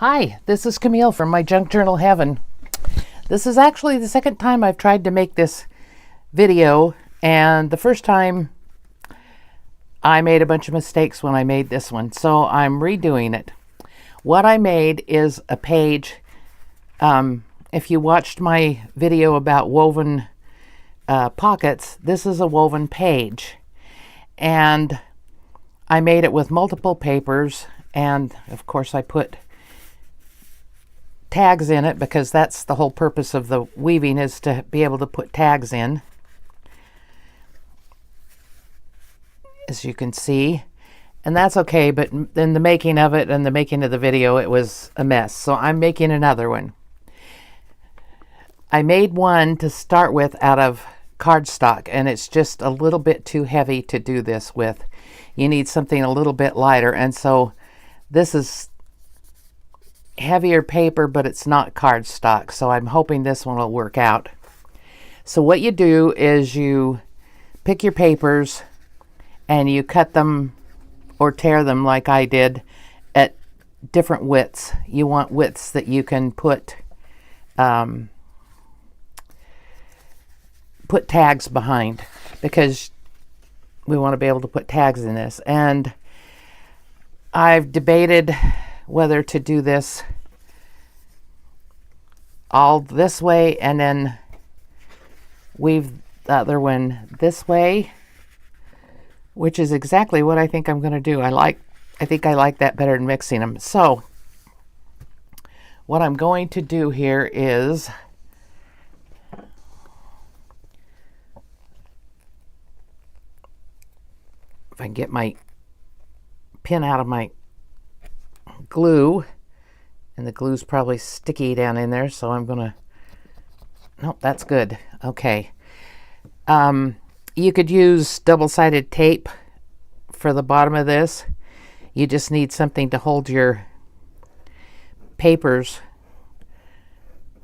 Hi, this is Camille from My Junk Journal Heaven. This is actually the second time I've tried to make this video, and the first time I made a bunch of mistakes when I made this one, so I'm redoing it. What I made is a page. If you watched my video about woven pockets, this is a woven page, and I made it with multiple papers, and of course I put tags in it because that's the whole purpose of the weaving, is to be able to put tags in, as you can see. And that's okay, but in the making of it and the making of the video, it was a mess, so I'm making another one. I made one to start with out of cardstock, and it's just a little bit too heavy to do this with. You need something a little bit lighter, and so this is heavier paper, but it's not cardstock, so I'm hoping this one will work out. So what you do is you pick your papers and you cut them or tear them like I did at different widths. You want widths that you can put tags behind, because we want to be able to put tags in this. And I've debated whether to do this all this way and then weave the other one this way, which is exactly what I think I'm going to do. I think I like that better than mixing them. So what I'm going to do here is if I can get my pin out of my glue, and the glue's probably sticky down in there, so I'm gonna, nope, that's good. Okay. You could use double-sided tape for the bottom of this. You just need something to hold your papers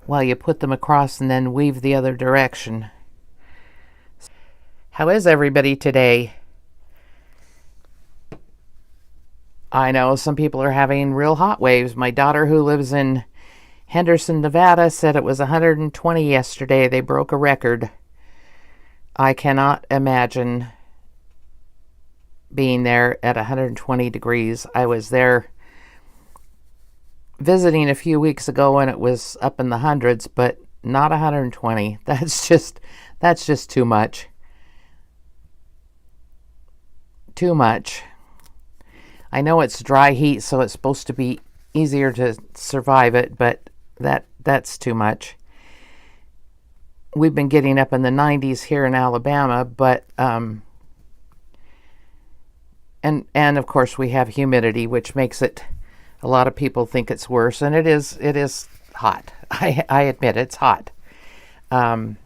while you put them across and then weave the other direction. How is everybody today? I know some people are having real hot waves. My daughter, who lives in Henderson, Nevada, said it was 120 yesterday. They broke a record. I cannot imagine being there at 120 degrees. I was there visiting a few weeks ago and it was up in the hundreds, but not 120. That's just too much. Too much. I know it's dry heat, so it's supposed to be easier to survive it, but that's too much. We've been getting up in the 90s here in Alabama, but and of course we have humidity, which makes it, a lot of people think it's worse, and it is hot. I admit it's hot. But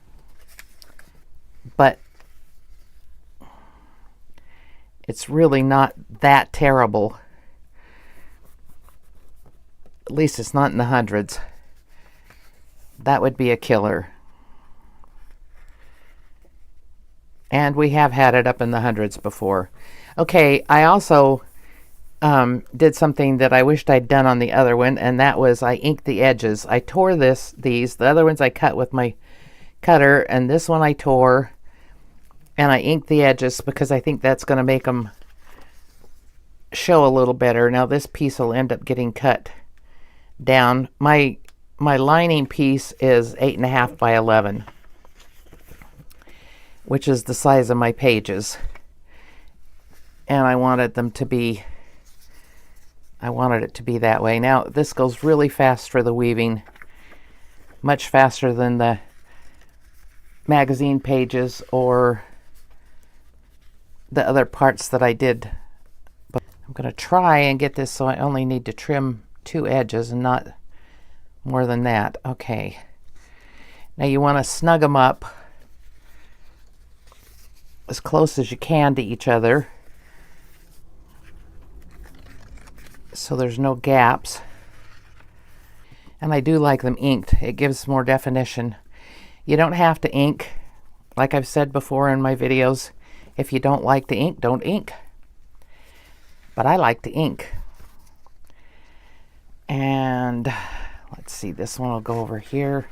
it's really not that terrible. At least it's not in the hundreds. That would be a killer. And we have had it up in the hundreds before. Okay, I also did something that I wished I'd done on the other one, and that was I inked the edges. I tore these. The other ones I cut with my cutter, and this one I tore. And I inked the edges because I think that's going to make them show a little better. Now this piece will end up getting cut down. My lining piece is 8.5 by 11, which is the size of my pages. And I wanted it to be that way. Now this goes really fast for the weaving, much faster than the magazine pages or the other parts that I did. But I'm going to try and get this so I only need to trim 2 edges and not more than that. Okay. Now you want to snug them up as close as you can to each other so there's no gaps. And I do like them inked. It gives more definition. You don't have to ink. Like I've said before in my videos, if you don't like the ink, don't ink. But I like to ink. And And let's see, this one will go over here.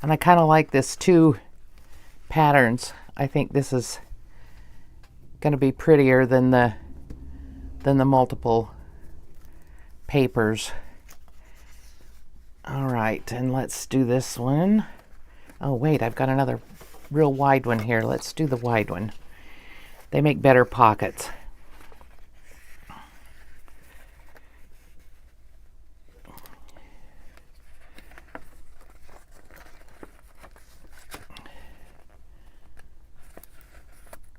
And I kind of like this two patterns. I think this is going to be prettier than the multiple papers. All right, and let's do this one. Oh wait, I've got another real wide one here. Let's do the wide one. They make better pockets.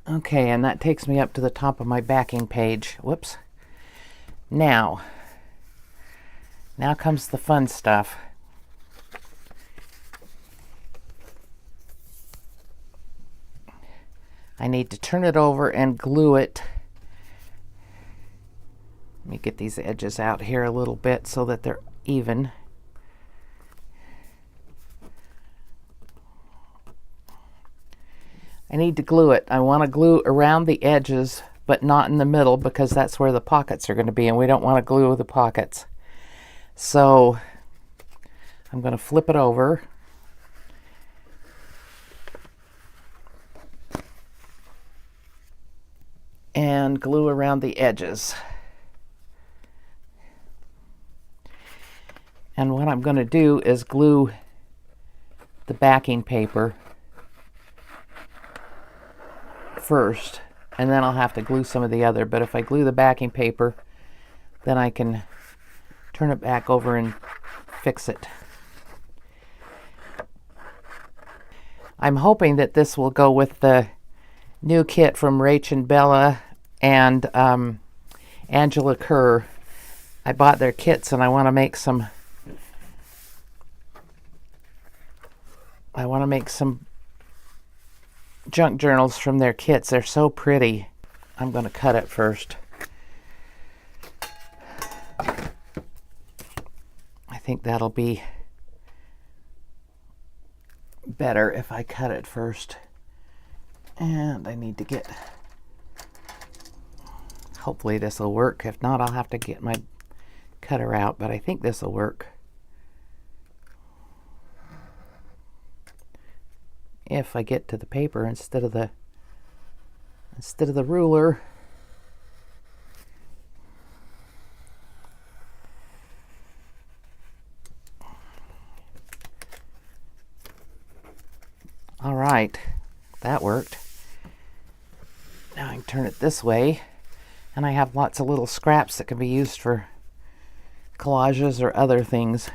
Okay, and that takes me up to the top of my backing page. Whoops. Now comes the fun stuff. I need to turn it over and glue it. Let me get these edges out here a little bit so that they're even. I need to glue it. I want to glue around the edges, but not in the middle, because that's where the pockets are going to be, and we don't want to glue the pockets. So I'm going to flip it over. And glue around the edges. And what I'm going to do is glue the backing paper first, and then I'll have to glue some of the other. But if I glue the backing paper, then I can turn it back over and fix it. I'm hoping that this will go with the new kit from Rach and Bella and Angela Kerr. I bought their kits and I want to make some junk journals from their kits. They're so pretty. I'm going to cut it first. I think that'll be better if I cut it first. And I need to get, hopefully this will work. If not, I'll have to get my cutter out, but I think this will work. If I get to the paper instead of the ruler. All right, that worked. Now I can turn it this way, and I have lots of little scraps that can be used for collages or other things.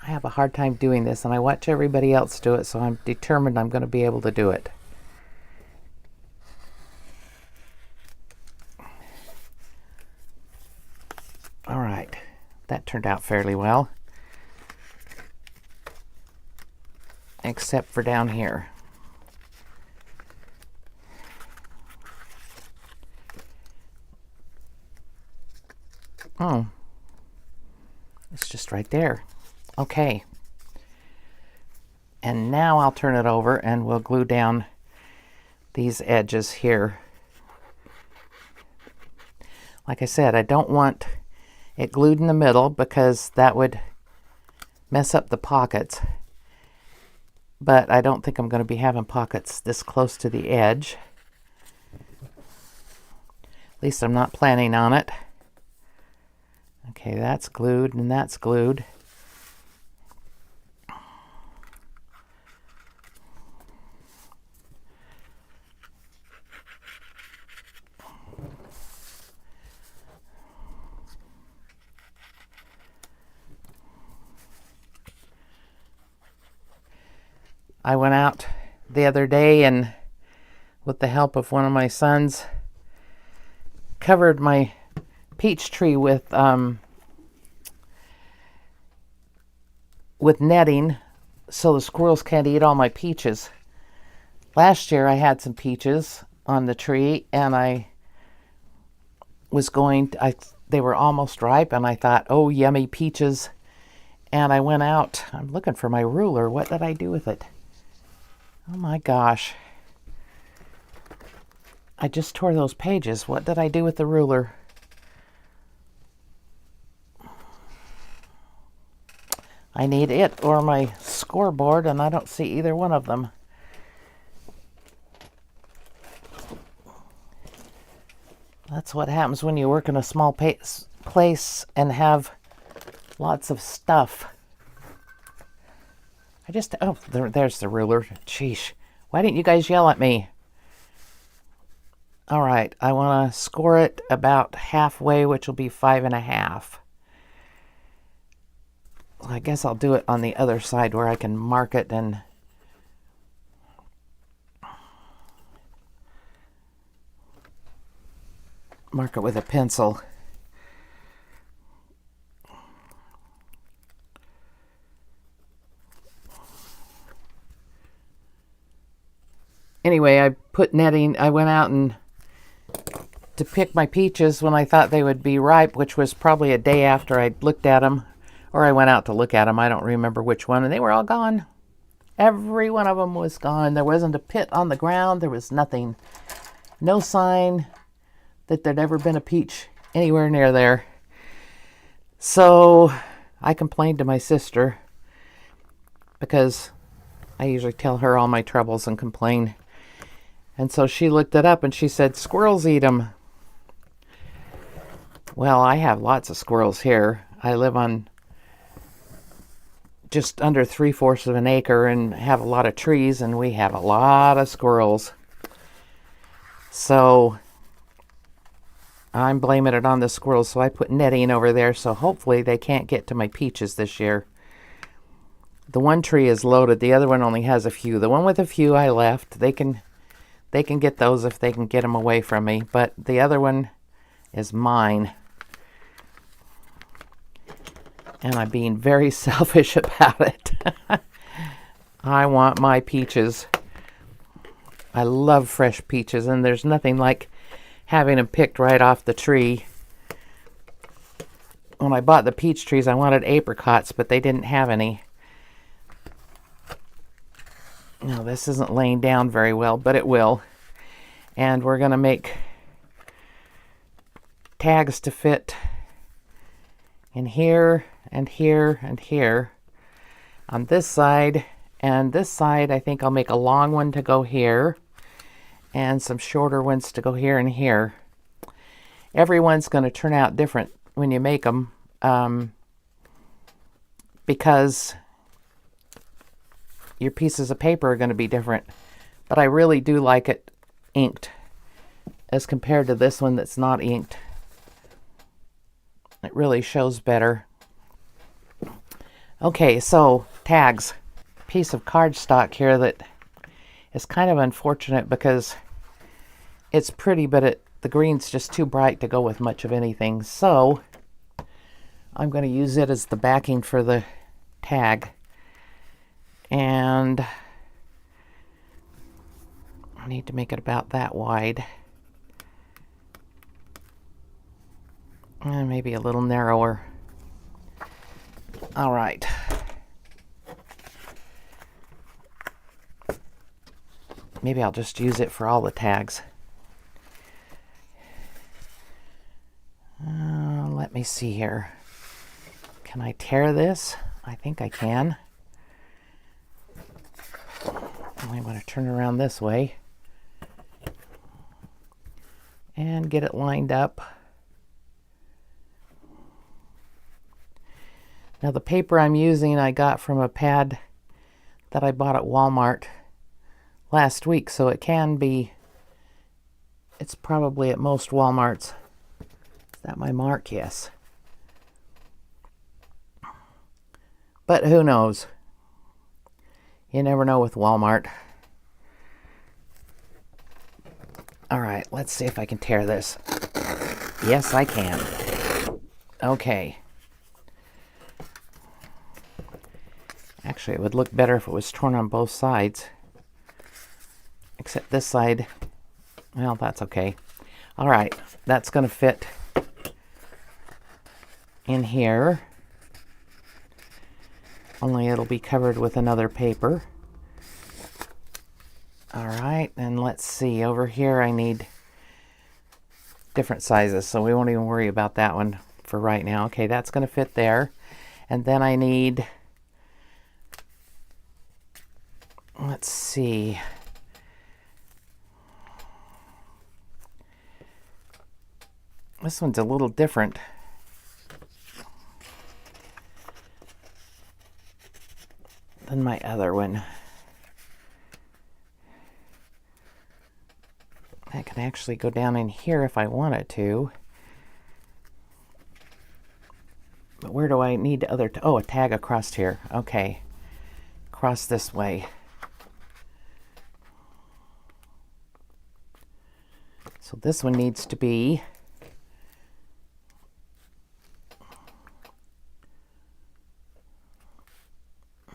I have a hard time doing this, and I watch everybody else do it, so I'm determined I'm going to be able to do it. All right, that turned out fairly well, except for down here. Oh, it's just right there. Okay, and now I'll turn it over and we'll glue down these edges here. Like I said, I don't want it glued in the middle because that would mess up the pockets, but I don't think I'm going to be having pockets this close to the edge. At least I'm not planning on it. Okay, that's glued and that's glued. I went out the other day and, with the help of one of my sons, covered my peach tree with netting so the squirrels can't eat all my peaches. Last year I had some peaches on the tree, and I was they were almost ripe, and I thought, oh, yummy peaches. And I went out. I'm looking for my ruler. What did I do with it? Oh my gosh. I just tore those pages. What did I do with the ruler? I need it or my scoreboard, and I don't see either one of them. That's what happens when you work in a small place and have lots of stuff. Oh, there's the ruler. Sheesh. Why didn't you guys yell at me? All right, I want to score it about halfway, which will be 5.5. I guess I'll do it on the other side where I can mark it and mark it with a pencil. Anyway, I put netting. I went out to pick my peaches when I thought they would be ripe, which was probably a day after I'd looked at them. Or I went out to look at them. I don't remember which one. And they were all gone. Every one of them was gone. There wasn't a pit on the ground. There was nothing. No sign that there'd ever been a peach anywhere near there. So I complained to my sister because I usually tell her all my troubles and complain. And so she looked it up and she said, squirrels eat them. Well, I have lots of squirrels here. I live on just under 3/4 of an acre and have a lot of trees, and we have a lot of squirrels. So I'm blaming it on the squirrels, so I put netting over there, so hopefully they can't get to my peaches this year. The one tree is loaded. The other one only has a few. The one with a few I left. They can get those if they can get them away from me, but the other one is mine. And I'm being very selfish about it. I want my peaches. I love fresh peaches, and there's nothing like having them picked right off the tree. When I bought the peach trees, I wanted apricots, but they didn't have any. Now, this isn't laying down very well, but it will. And we're going to make tags to fit in here and here and here on this side. And this side, I think I'll make a long one to go here and some shorter ones to go here and here. Everyone's going to turn out different when you make them because your pieces of paper are going to be different. But I really do like it inked as compared to this one that's not inked. It really shows better. Okay, so tags. Piece of cardstock here that is kind of unfortunate because it's pretty, but the green's just too bright to go with much of anything. So I'm going to use it as the backing for the tag. And I need to make it about that wide. And maybe a little narrower. All right. Maybe I'll just use it for all the tags. Let me see here. Can I tear this? I think I can. I want to turn around this way and get it lined up. Now the paper I'm using I got from a pad that I bought at Walmart last week, so it can be, it's probably at most Walmarts. Is that my mark? Yes. But who knows? You never know with Walmart. All right, let's see if I can tear this. Yes, I can. Okay. Actually, it would look better if it was torn on both sides. Except this side. Well, that's okay. All right, that's going to fit in here. Only it'll be covered with another paper. All right, and let's see. Over here I need different sizes, so we won't even worry about that one for right now. Okay, that's going to fit there. And then I need, let's see, this one's a little different. Than my other one. I can actually go down in here if I wanted to. But where do I need the other? Oh, a tag across here. Okay. Across this way. So this one needs to be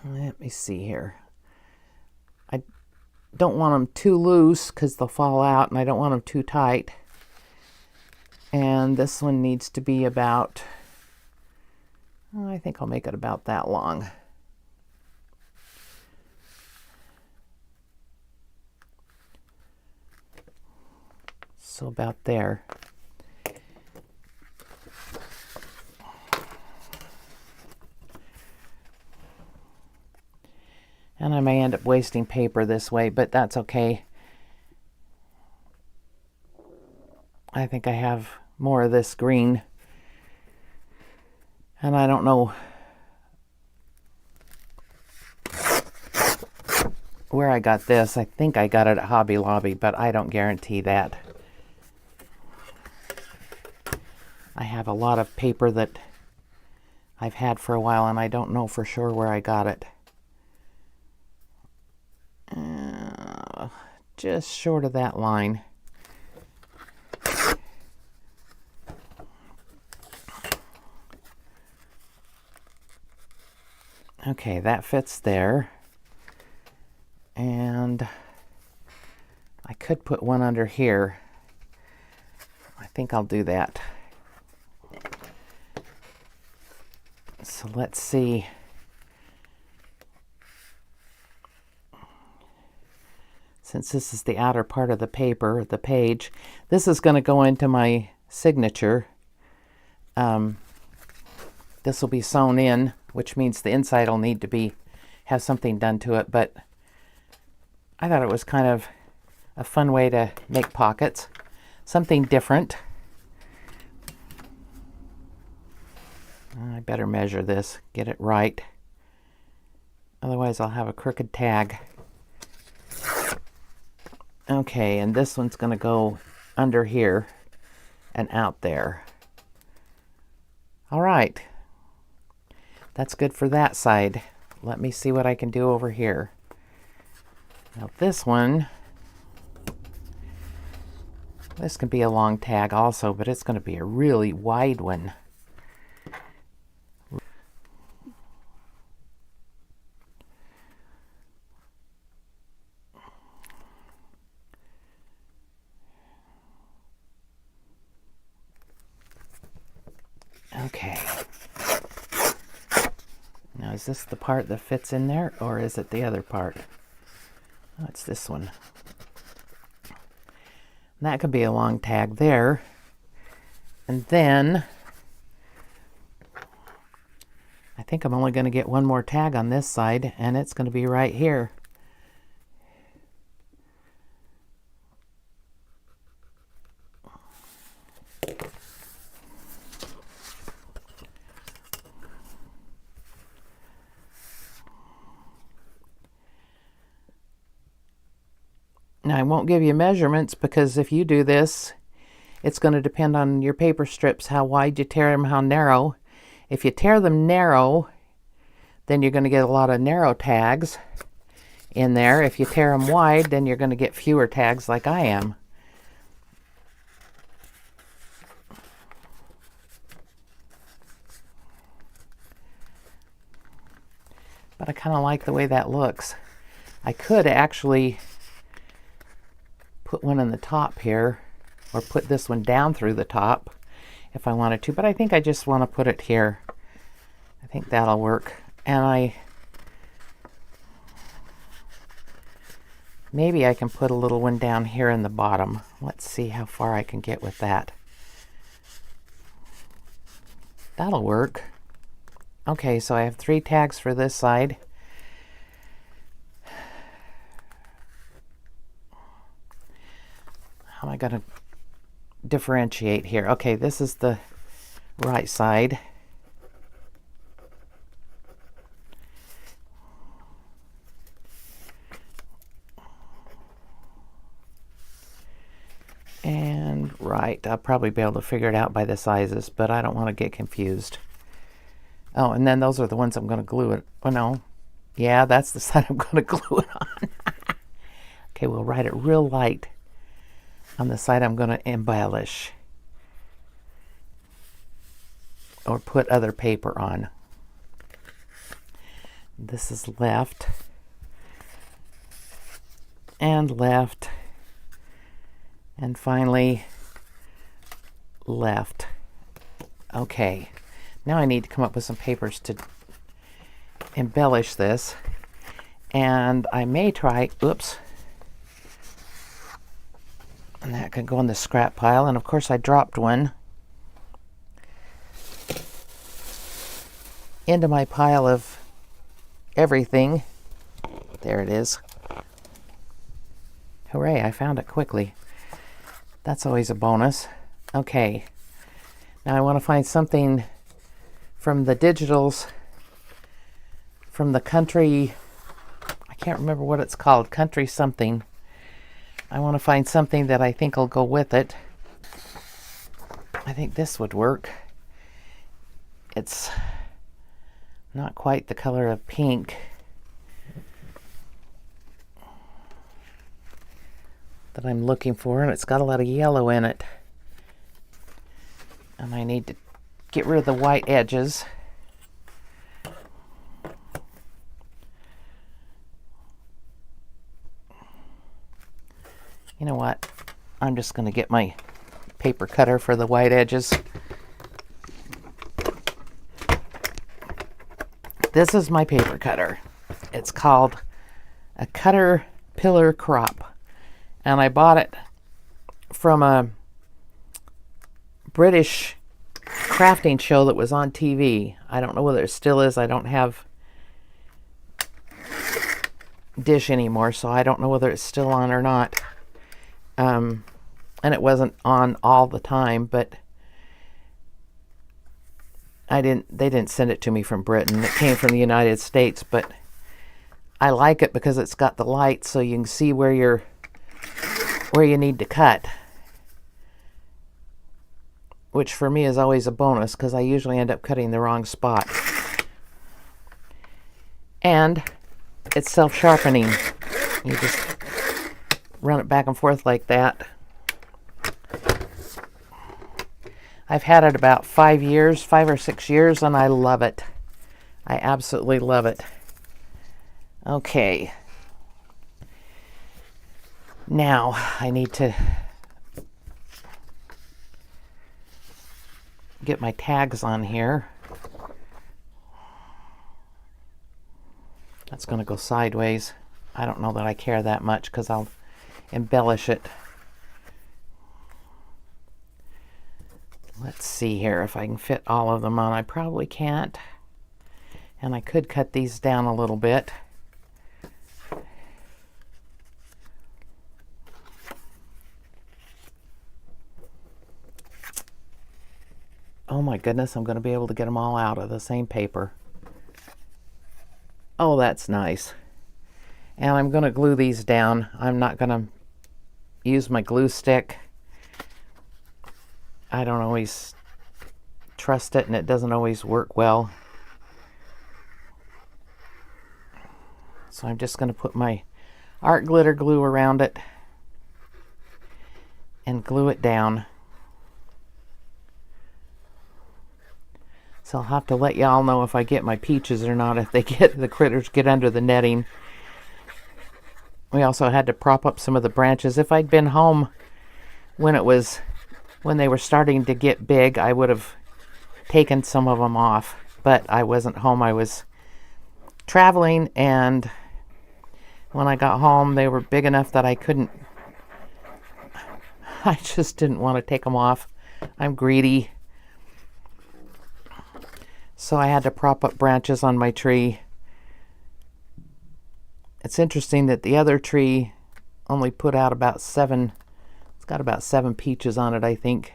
let me see here. I don't want them too loose because they'll fall out, and I don't want them too tight. And this one needs to be about, I think I'll make it about that long. So about there. And I may end up wasting paper this way, but that's okay. I think I have more of this green. And I don't know where I got this. I think I got it at Hobby Lobby, but I don't guarantee that. I have a lot of paper that I've had for a while, and I don't know for sure where I got it. Just short of that line. Okay, that fits there. And I could put one under here. I think I'll do that. So let's see. Since this is the outer part of the paper, the page, this is going to go into my signature. This will be sewn in, which means the inside will need to have something done to it, but I thought it was kind of a fun way to make pockets. Something different. I better measure this, get it right. Otherwise I'll have a crooked tag. Okay, and this one's going to go under here and out there. All right. That's good for that side. Let me see what I can do over here. Now this one, this can be a long tag also, but it's going to be a really wide one. Okay. Now is this the part that fits in there, or is it the other part? Oh, it's this one. And that could be a long tag there. And then I think I'm only going to get one more tag on this side, and it's going to be right here. Now, I won't give you measurements because if you do this, it's going to depend on your paper strips, how wide you tear them, how narrow. If you tear them narrow, then you're going to get a lot of narrow tags in there. If you tear them wide, then you're going to get fewer tags like I am. But I kind of like the way that looks. I could actually put one in the top here, or put this one down through the top if I wanted to, but I think I just want to put it here. I think that'll work. And maybe I can put a little one down here in the bottom. Let's see how far I can get with that. That'll work. Okay, so I have 3 tags for this side. How am I going to differentiate here? Okay, this is the right side. And right, I'll probably be able to figure it out by the sizes, but I don't want to get confused. Oh, and then those are the ones I'm going to glue it. Oh, no. Yeah, that's the side I'm going to glue it on. Okay, we'll write it real light on the side I'm going to embellish or put other paper on. This is left and left, and finally left. Okay, now I need to come up with some papers to embellish this, and I may try, oops, and that could go in the scrap pile, and of course I dropped one into my pile of everything. There it is. Hooray, I found it quickly. That's always a bonus. Okay, now I want to find something from the digitals, from the country, I can't remember what it's called, country something. I want to find something that I think will go with it. I think this would work. It's not quite the color of pink that I'm looking for, and it's got a lot of yellow in it. And I need to get rid of the white edges. You know what? I'm just going to get my paper cutter for the white edges. This is my paper cutter. It's called a Caterpillar Crop. And I bought it from a British crafting show that was on TV. I don't know whether it still is. I don't have Dish anymore, so I don't know whether it's still on or not. And it wasn't on all the time, but they didn't send it to me from Britain. It came from the United States, but I like it because it's got the light so you can see where you need to cut, which for me is always a bonus because I usually end up cutting the wrong spot. And it's self-sharpening. You just run it back and forth like that. I've had it about 5 or 6 years, and I love it. I absolutely love it. Okay. Now I need to get my tags on here. That's going to go sideways. I don't know that I care that much because I'll embellish it. Let's see here if I can fit all of them on. I probably can't. And I could cut these down a little bit. Oh my goodness, I'm going to be able to get them all out of the same paper. Oh, that's nice. And I'm going to glue these down. I'm not going to use my glue stick. I don't always trust it, and it doesn't always work well. So I'm just going to put my art glitter glue around it and glue it down. So I'll have to let y'all know if I get my peaches or not, if the critters get under the netting. We also had to prop up some of the branches. If I'd been home when they were starting to get big, I would have taken some of them off. But I wasn't home. I was traveling, and when I got home, they were big enough that I just didn't want to take them off. I'm greedy. So I had to prop up branches on my tree. It's interesting that the other tree only put out about 7. It's got about 7 peaches on it, I think.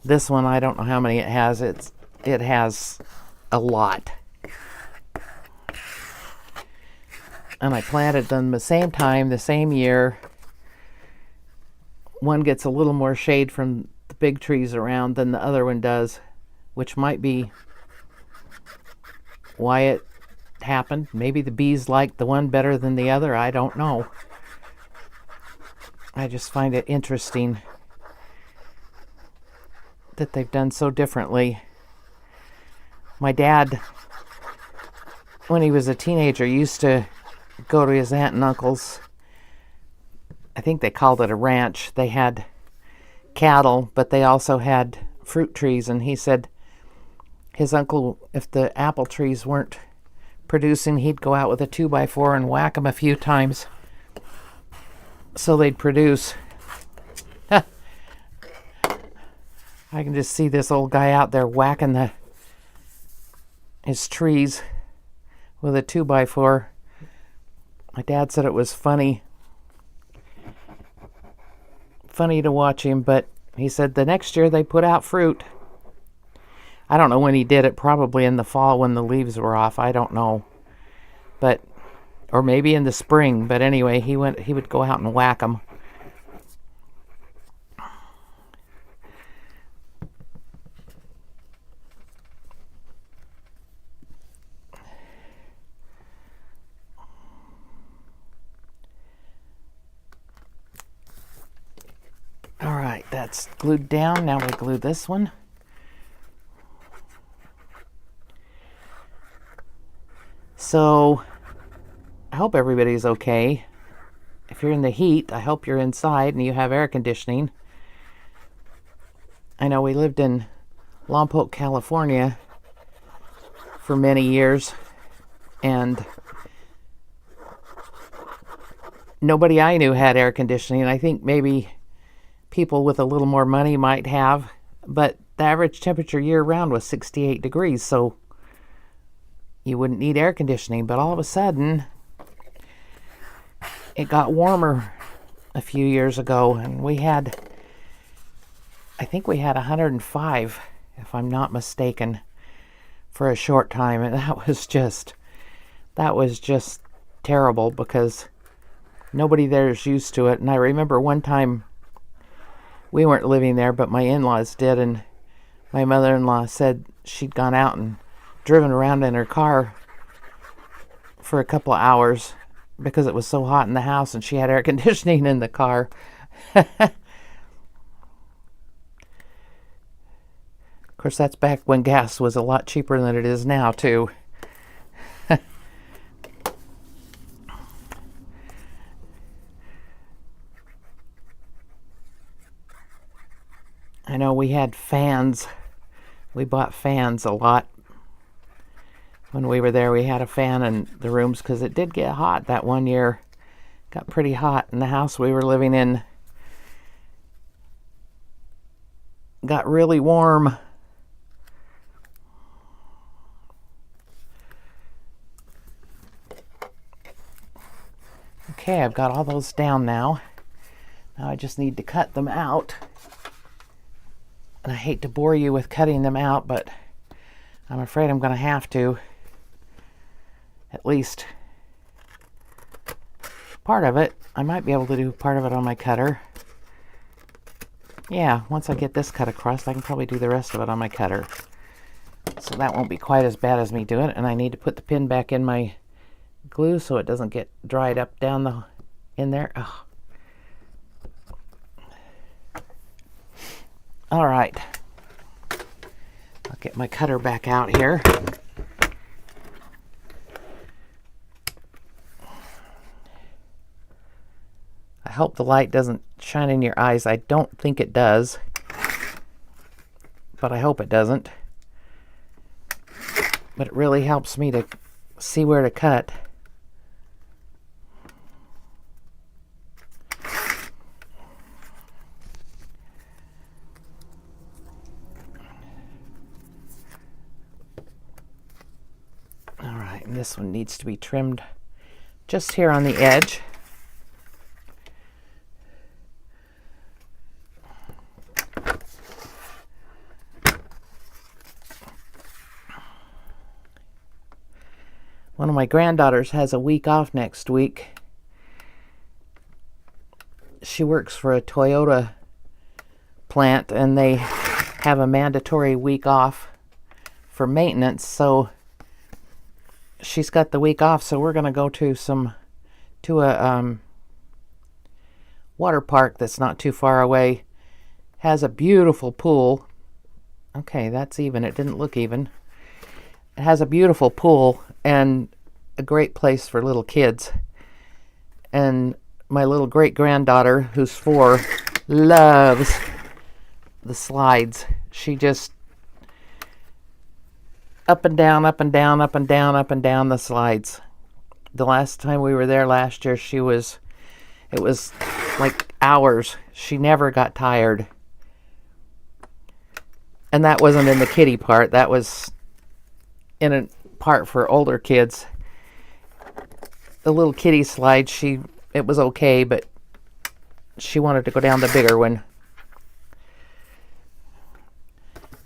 This one, I don't know how many it has. It has a lot. And I planted them the same time, the same year. One gets a little more shade from the big trees around than the other one does, which might be why it happened. Maybe the bees liked the one better than the other. I don't know. I just find it interesting that they've done so differently. My dad, when he was a teenager, used to go to his aunt and uncle's. I think they called it a ranch. They had cattle, but they also had fruit trees, and he said his uncle, if the apple trees weren't producing, he'd go out with a 2x4 and whack them a few times so they'd produce. I can just see this old guy out there whacking his trees with a 2x4. My dad said it was funny to watch him, but he said the next year they put out fruit. I don't know when he did it, probably in the fall when the leaves were off. I don't know. But, or maybe in the spring, but anyway, he would go out and whack them. All right, that's glued down. Now we glue this one. So, I hope everybody's okay. If you're in the heat, I hope you're inside and you have air conditioning. I know we lived in Lompoc, California for many years, and nobody I knew had air conditioning. I think maybe people with a little more money might have, but the average temperature year-round was 68 degrees, so you wouldn't need air conditioning. But all of a sudden, it got warmer a few years ago, and I think we had 105, if I'm not mistaken, for a short time, and that was just terrible because nobody there is used to it. And I remember one time, we weren't living there, but my in-laws did, and my mother-in-law said she'd gone out and driven around in her car for a couple of hours because it was so hot in the house, and she had air conditioning in the car. Of course, that's back when gas was a lot cheaper than it is now, too. I know we had fans. We bought fans a lot. When we were there, we had a fan in the rooms because it did get hot that one year. It got pretty hot, and the house we were living in got really warm. Okay, I've got all those down now. Now I just need to cut them out. And I hate to bore you with cutting them out, but I'm afraid I'm going to have to. At least part of it. I might be able to do part of it on my cutter. Yeah, once I get this cut across, I can probably do the rest of it on my cutter. So that won't be quite as bad as me doing it. And I need to put the pin back in my glue so it doesn't get dried up down in there. Oh. All right, I'll get my cutter back out here. I hope the light doesn't shine in your eyes. I don't think it does, but I hope it doesn't. But it really helps me to see where to cut. this one needs to be trimmed just here on the edge. One of my granddaughters has a week off next week. She works for a Toyota plant, and they have a mandatory week off for maintenance, so she's got the week off, so we're going to go to a water park that's not too far away. Has a beautiful pool. Okay, that's even. It didn't look even. It has a beautiful pool and a great place for little kids. And my little great-granddaughter, who's 4, loves the slides. She just up and down, up and down, up and down, up and down the slides. The last time we were there last year, it was like hours. She never got tired. And that wasn't in the kiddie part. That was in a part for older kids. The little kiddie slide, it was okay, but she wanted to go down the bigger one.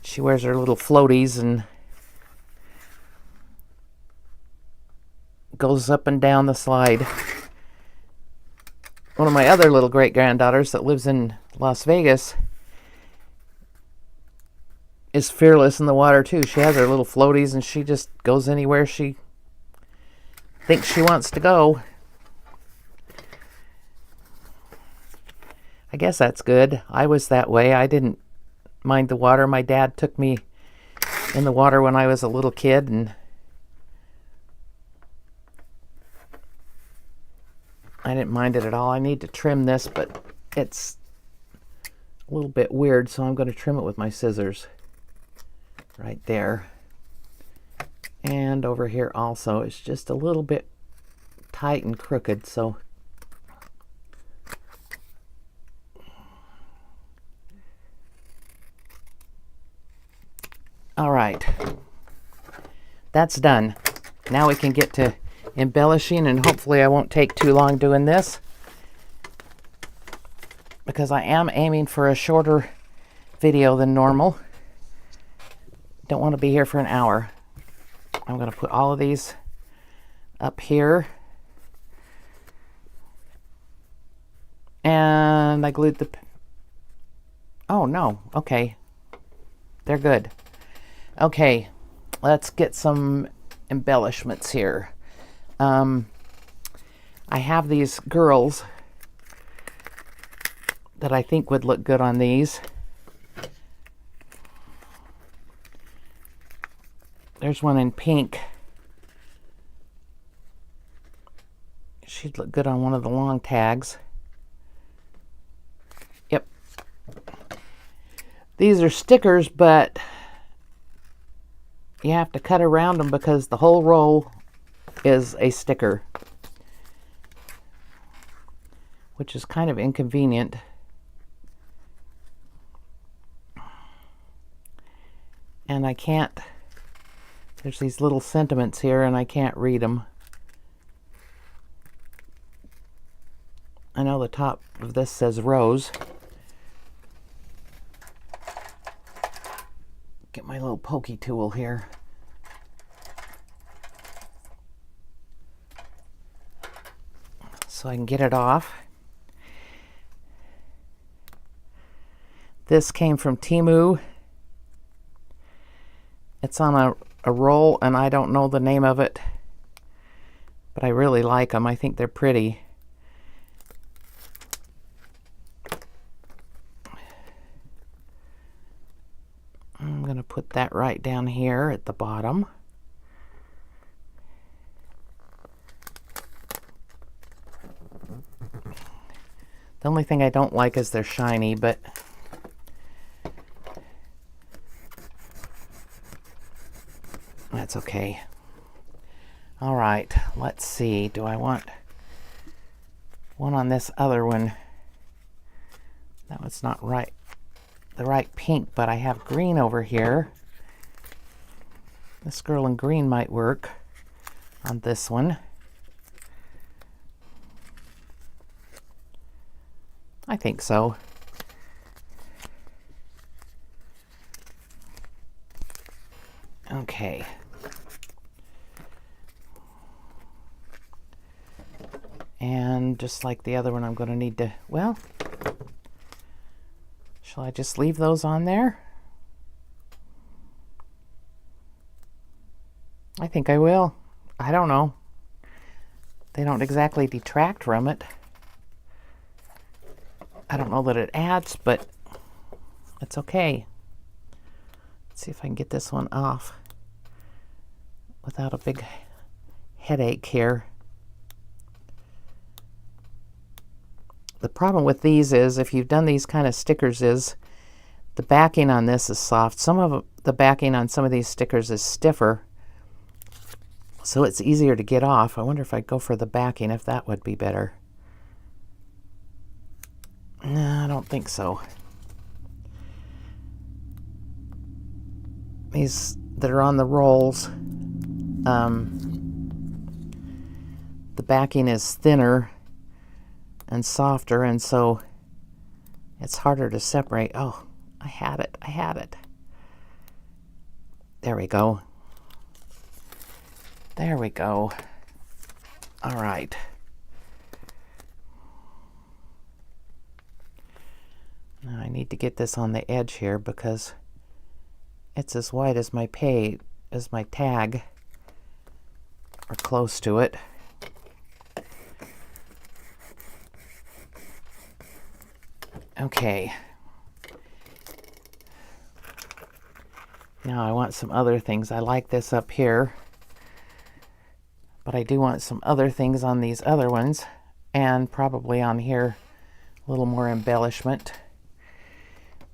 She wears her little floaties and goes up and down the slide. One of my other little great-granddaughters that lives in Las Vegas is fearless in the water too. She has her little floaties and she just goes anywhere she thinks she wants to go. I guess that's good. I was that way. I didn't mind the water. My dad took me in the water when I was a little kid, and I didn't mind it at all. I need to trim this, but it's a little bit weird, so I'm going to trim it with my scissors right there. And over here also, it's just a little bit tight and crooked, so all right, that's done. Now we can get to embellishing, and hopefully I won't take too long doing this, because I am aiming for a shorter video than normal. Don't want to be here for an hour. I'm going to put all of these up here, and I glued the, oh no, okay, they're good. Okay, let's get some embellishments here. I have these girls that I think would look good on these. There's one in pink. She'd look good on one of the long tags. Yep. These are stickers, but you have to cut around them because the whole roll is a sticker, which is kind of inconvenient. And I can't, there's these little sentiments here and I can't read them. I know the top of this says rose. Get my little pokey tool here. So I can get it off. This came from Temu. It's on a roll, and I don't know the name of it, but I really like them. I think they're pretty. I'm going to put that right down here at the bottom. The only thing I don't like is they're shiny, but that's okay. All right, let's see. Do I want one on this other one? That one's not right, the right pink, but I have green over here. This girl in green might work. on this one. I think so. Okay. And just like the other one, I'm going to need to, well, shall I just leave those on there? I think I will. I don't know. They don't exactly detract from it. I don't know that it adds, but it's okay. Let's see if I can get this one off without a big headache here. The problem with these is, if you've done these kind of stickers, is the backing on this is soft. Some of the backing on some of these stickers is stiffer, so it's easier to get off. I wonder if I'd go for the backing, if that would be better. No, I don't think so. These that are on the rolls, the backing is thinner and softer, and so it's harder to separate. Oh, I had it. There we go. There we go. All right. Now I need to get this on the edge here because it's as wide as my tag, or close to it. Okay. Now I want some other things. I like this up here, but I do want some other things on these other ones, and probably on here a little more embellishment.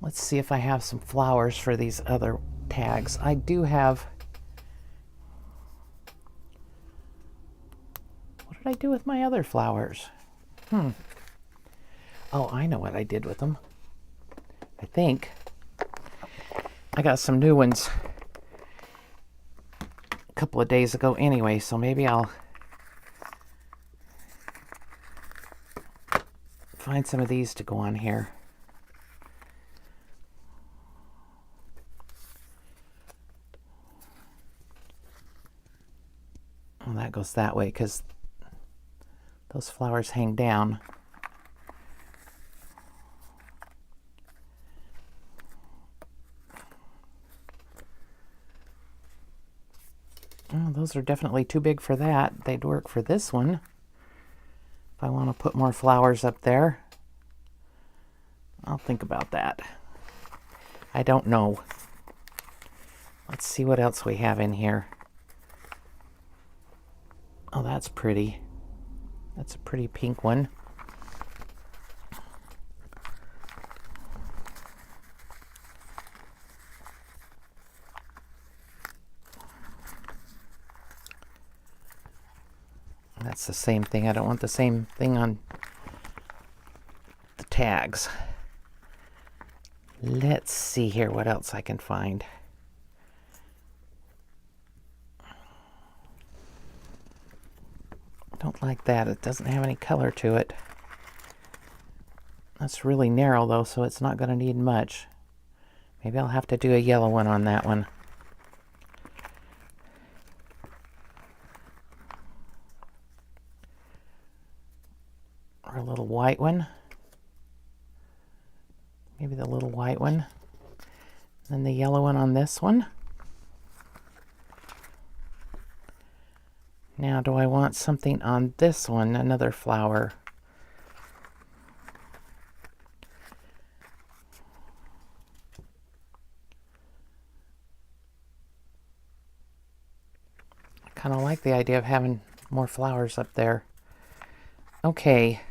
Let's see if I have some flowers for these other tags. I do have. What did I do with my other flowers? Oh, I know what I did with them. I think I got some new ones a couple of days ago anyway, so maybe I'll find some of these to go on here. Well, that goes that way because those flowers hang down. Oh, those are definitely too big for that. They'd work for this one. If I want to put more flowers up there, I'll think about that. I don't know. Let's see what else we have in here. Oh, that's pretty. That's a pretty pink one. That's the same thing. I don't want the same thing on the tags. Let's see here what else I can find. Don't like that. It doesn't have any color to it. That's really narrow though, so it's not going to need much. Maybe I'll have to do a yellow one on that one. Or a little white one. Maybe the little white one. Then the yellow one on this one. Now, do I want something on this one? Another flower. I kind of like the idea of having more flowers up there. Okay,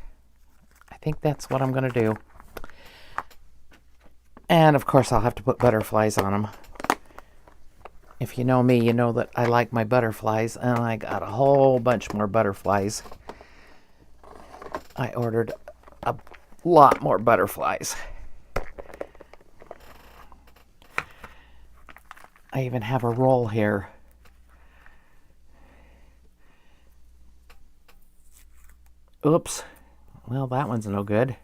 I think that's what I'm going to do. And of course, I'll have to put butterflies on them. If you know me, you know that I like my butterflies, and I got a whole bunch more butterflies. I ordered a lot more butterflies. I even have a roll here. Oops. Well, that one's no good.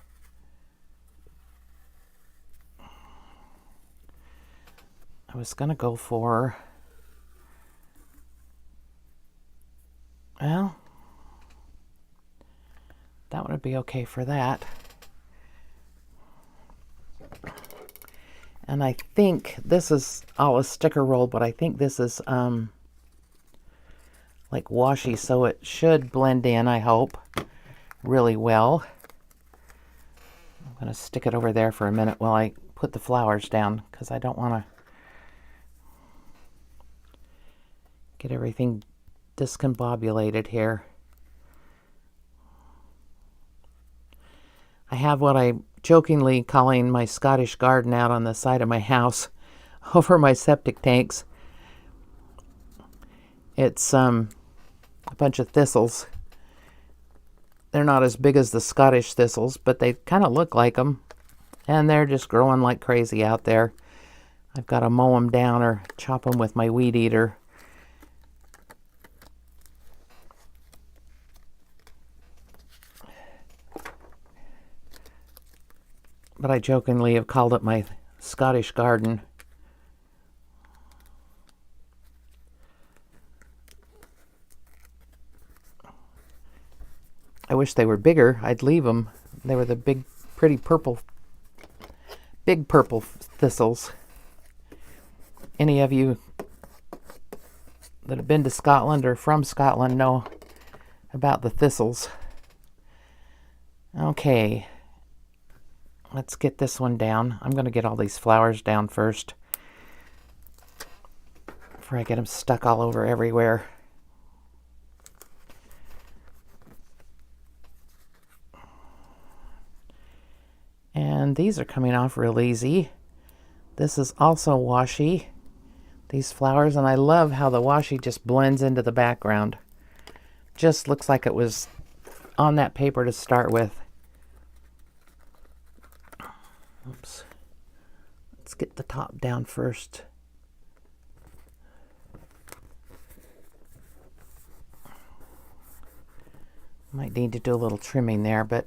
I was going to go for... Well, that would be okay for that. And I think this is all a sticker roll, but I think this is like washi, so it should blend in, I hope, really well. I'm going to stick it over there for a minute while I put the flowers down, because I don't want to get everything discombobulated here. I have what I'm jokingly calling my Scottish garden out on the side of my house over my septic tanks. It's a bunch of thistles. They're not as big as the Scottish thistles, but they kind of look like them, and they're just growing like crazy out there. I've got to mow them down or chop them with my weed eater. But I jokingly have called it my Scottish garden. I wish they were bigger. I'd leave them. They were the big, pretty purple, big purple thistles. Any of you that have been to Scotland or from Scotland know about the thistles. Okay. Let's get this one down. I'm going to get all these flowers down first before I get them stuck all over everywhere. And these are coming off real easy. This is also washi, these flowers, and I love how the washi just blends into the background. Just looks like it was on that paper to start with. Oops. Let's get the top down first. Might need to do a little trimming there, but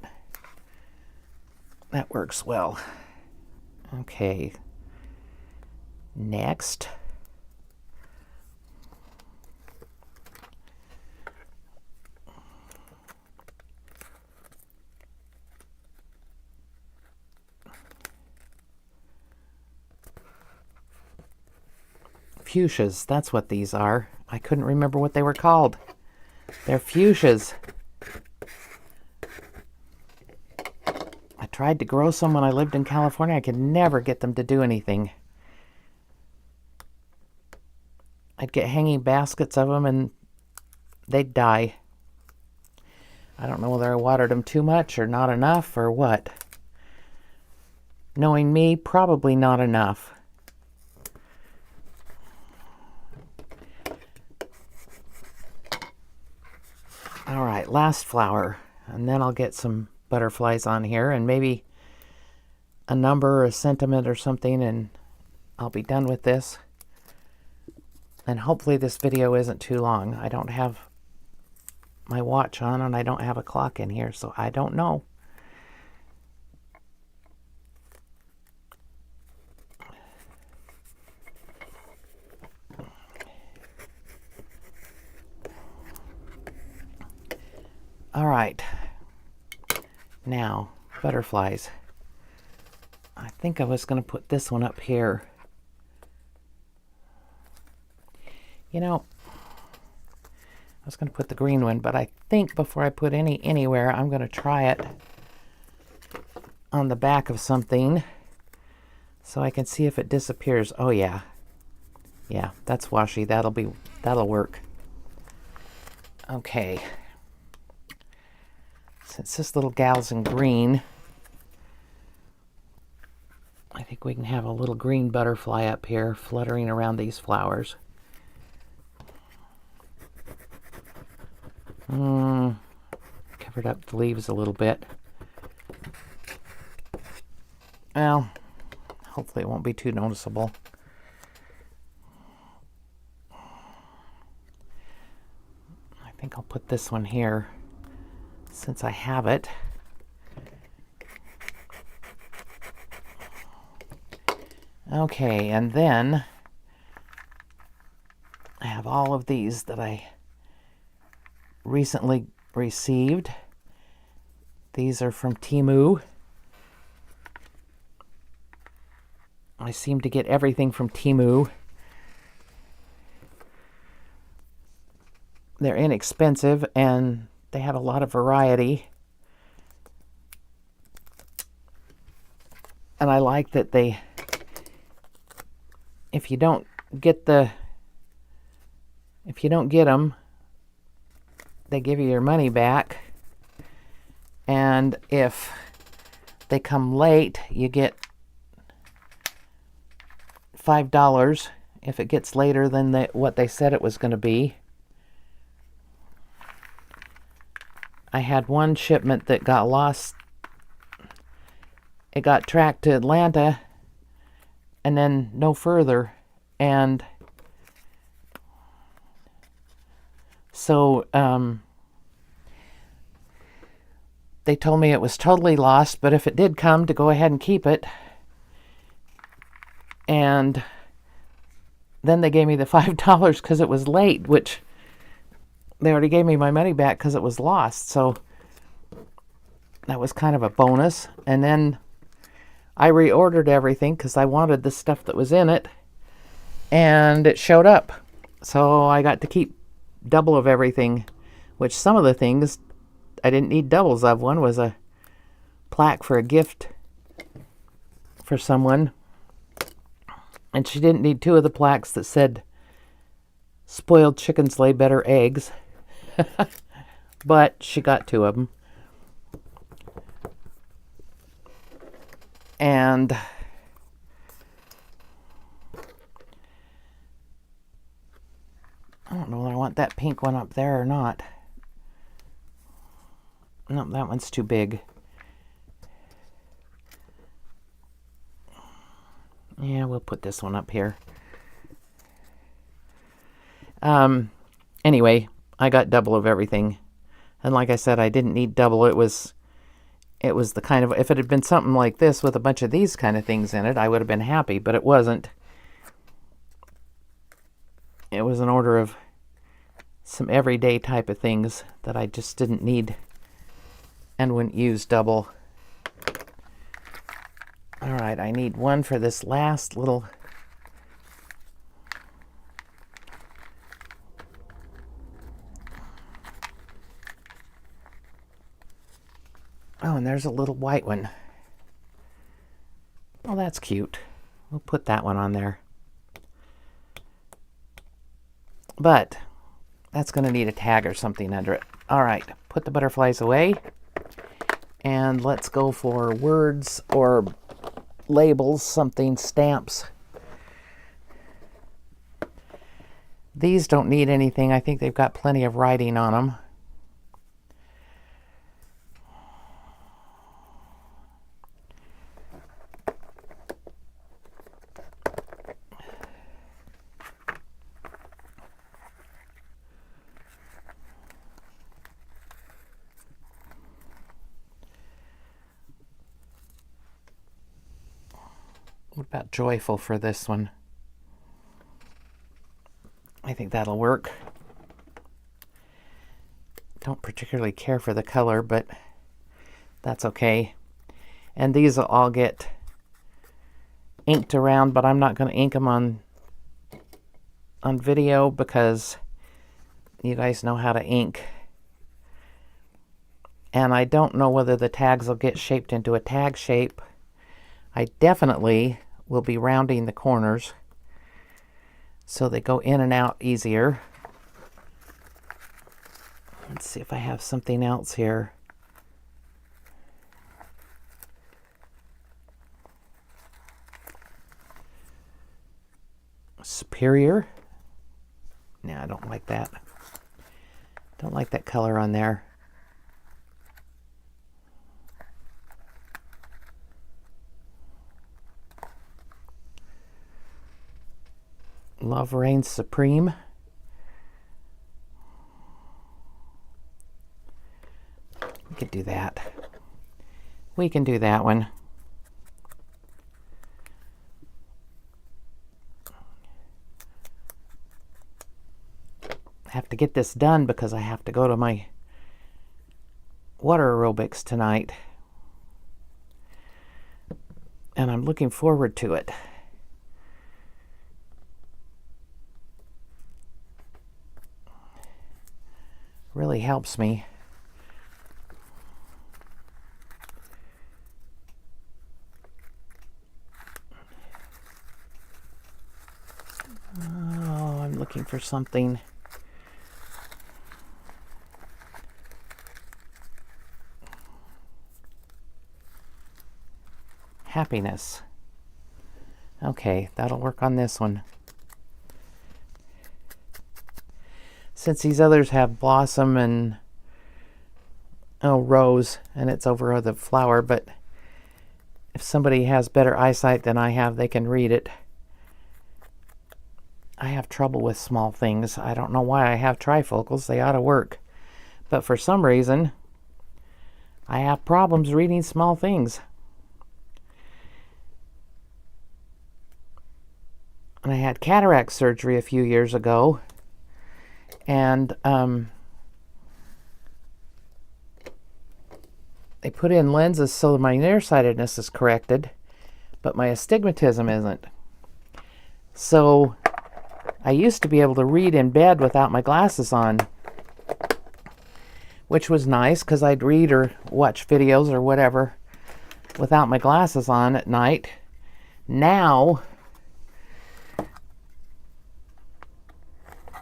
that works well. Okay. Next. Fuchsias, that's what these are. I couldn't remember what they were called. They're fuchsias. I tried to grow some when I lived in California. I could never get them to do anything. I'd get hanging baskets of them and they'd die. I don't know whether I watered them too much or not enough or what. Knowing me, probably not enough. All right, last flower, and then I'll get some butterflies on here and maybe a number or a sentiment or something, and I'll be done with this. And hopefully this video isn't too long. I don't have my watch on and I don't have a clock in here, so I don't know. All right, now butterflies. I think I was going to put this one up here. You know, I was going to put the green one, but I think before I put anywhere, I'm going to try it on the back of something so I can see if it disappears. Oh yeah, yeah, that's washi. That'll work. Okay. Since this little gal's in green, I think we can have a little green butterfly up here fluttering around these flowers. Covered up the leaves a little bit. Well, hopefully it won't be too noticeable. I think I'll put this one here since I have it. Okay, and then I have all of these that I recently received. These are from Temu. I seem to get everything from Temu. They're inexpensive and they have a lot of variety. And I like that they, if you don't get them, they give you your money back. And if they come late, you get $5 if it gets later than what they said it was going to be. I had one shipment that got lost. It got tracked to Atlanta and then no further. And so they told me it was totally lost, but if it did come, to go ahead and keep it. And then they gave me the $5 because it was late, which they already gave me my money back because it was lost. So that was kind of a bonus. And then I reordered everything because I wanted the stuff that was in it, and it showed up. So I got to keep double of everything, which some of the things I didn't need doubles of. One was a plaque for a gift for someone, and she didn't need two of the plaques that said "Spoiled chickens lay better eggs," but she got two of them. And I don't know whether I want that pink one up there or not. No, that one's too big. Yeah, we'll put this one up here. Anyway, I got double of everything. And like I said, I didn't need double. It was the kind of, if it had been something like this with a bunch of these kind of things in it, I would have been happy, but it wasn't. It was an order of some everyday type of things that I just didn't need and wouldn't use double. All right, I need one for this last little oh, and there's a little white one. Oh, that's cute. We'll put that one on there. But that's going to need a tag or something under it. All right, put the butterflies away. And let's go for words or labels, something, stamps. These don't need anything. I think they've got plenty of writing on them. What about joyful for this one? I think that'll work. Don't particularly care for the color, but that's okay. And these will all get inked around, but I'm not going to ink them on video because you guys know how to ink. And I don't know whether the tags will get shaped into a tag shape. I definitely will be rounding the corners so they go in and out easier. Let's see if I have something else here. Superior. No, I don't like that. Don't like that color on there. Love reigns supreme. do that. We can do that one. I have to get this done because I have to go to my water aerobics tonight. And I'm looking forward to it. Really helps me. Oh, I'm looking for something. Happiness. Okay, that'll work on this one. Since these others have blossom and rose, and it's over the flower, but if somebody has better eyesight than I have, they can read it. I have trouble with small things. I don't know why I have trifocals. They ought to work. But for some reason, I have problems reading small things. And I had cataract surgery a few years ago. And they put in lenses so my nearsightedness is corrected, but my astigmatism isn't. So I used to be able to read in bed without my glasses on, which was nice because I'd read or watch videos or whatever without my glasses on at night. Now,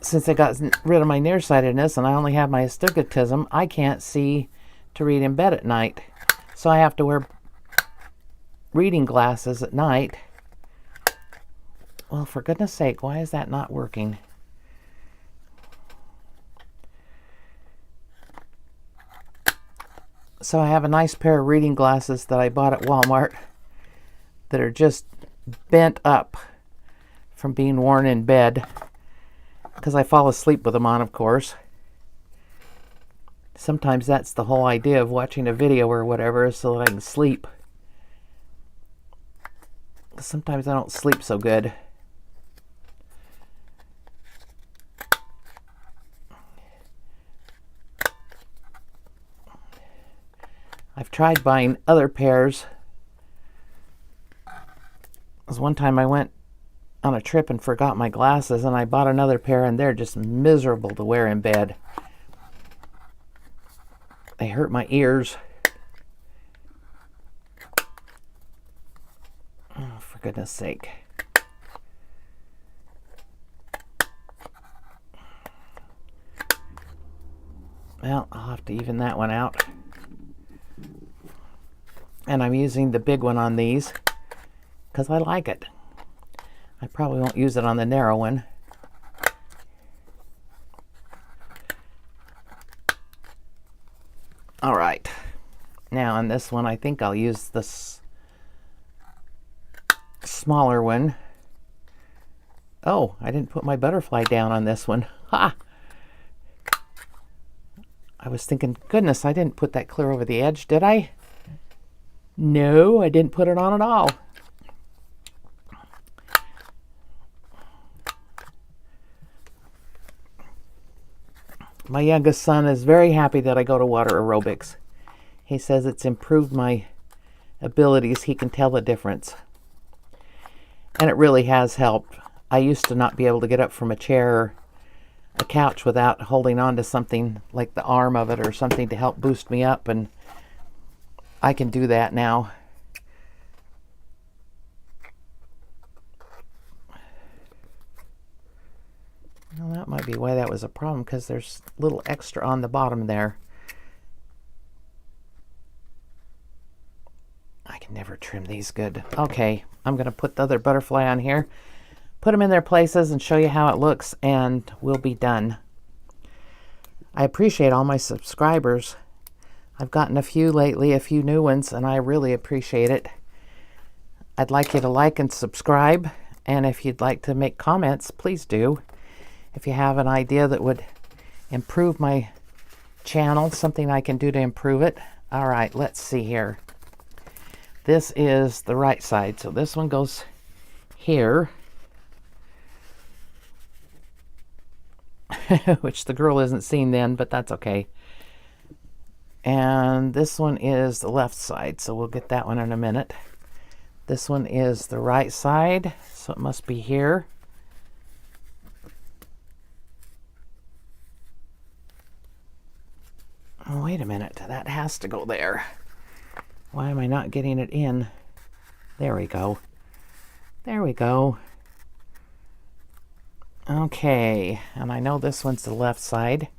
since I got rid of my nearsightedness and I only have my astigmatism, I can't see to read in bed at night. So I have to wear reading glasses at night. Well, for goodness sake, why is that not working? So I have a nice pair of reading glasses that I bought at Walmart that are just bent up from being worn in bed, because I fall asleep with them on, of course. Sometimes that's the whole idea of watching a video or whatever, is so that I can sleep. Because sometimes I don't sleep so good. I've tried buying other pairs. Because one time I went on a trip and forgot my glasses, and I bought another pair, and they're just miserable to wear in bed. They hurt my ears. Oh, for goodness sake. Well, I'll have to even that one out. And I'm using the big one on these because I like it. I probably won't use it on the narrow one. All right. Now on this one, I think I'll use this smaller one. Oh, I didn't put my butterfly down on this one. Ha! I was thinking, goodness, I didn't put that clear over the edge, did I? No, I didn't put it on at all. My youngest son is very happy that I go to water aerobics. He says it's improved my abilities. He can tell the difference. And it really has helped. I used to not be able to get up from a chair or a couch without holding on to something like the arm of it or something to help boost me up, and I can do that now. Well, that might be why that was a problem, because there's a little extra on the bottom there. I can never trim these good. Okay, I'm going to put the other butterfly on here, put them in their places, and show you how it looks, and we'll be done. I appreciate all my subscribers. I've gotten a few lately, a few new ones, and I really appreciate it. I'd like you to like and subscribe, and if you'd like to make comments, please do. If you have an idea that would improve my channel, something I can do to improve it, All right, let's see here. This is the right side, so this one goes here, which the girl isn't seen then, but that's okay. And this one is the left side, so we'll get that one in a minute. This one is the right side, so it must be here. Oh, wait a minute, that has to go there. Why am I not getting it in? There we go. There we go. Okay, and I know this one's the left side.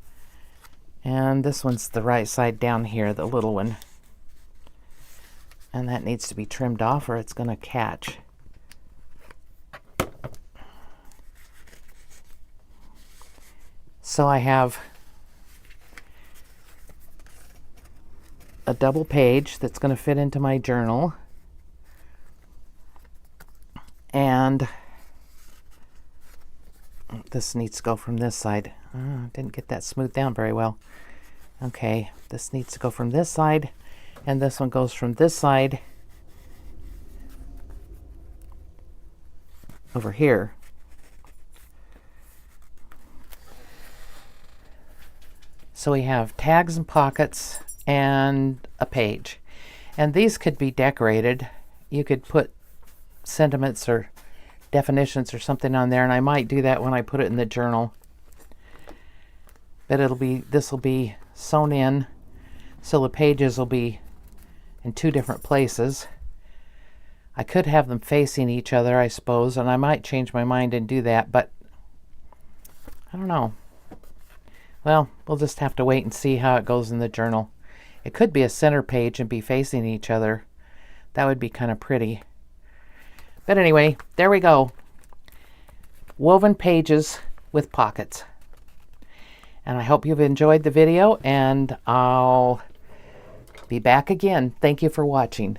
And this one's the right side down here, the little one. And that needs to be trimmed off or it's going to catch. So I have a double page that's going to fit into my journal. And this needs to go from this side. Didn't get that smoothed down very well. Okay, this needs to go from this side, and this one goes from this side over here. So we have tags and pockets and a page. And these could be decorated. You could put sentiments or definitions or something on there, and I might do that when I put it in the journal. But this will be sewn in, so the pages will be in two different places. I could have them facing each other, I suppose, and I might change my mind and do that, but I don't know. Well, we'll just have to wait and see how it goes in the journal. It could be a center page and be facing each other. That would be kind of pretty. But anyway, there we go. Woven pages with pockets. And I hope you've enjoyed the video, and I'll be back again. Thank you for watching.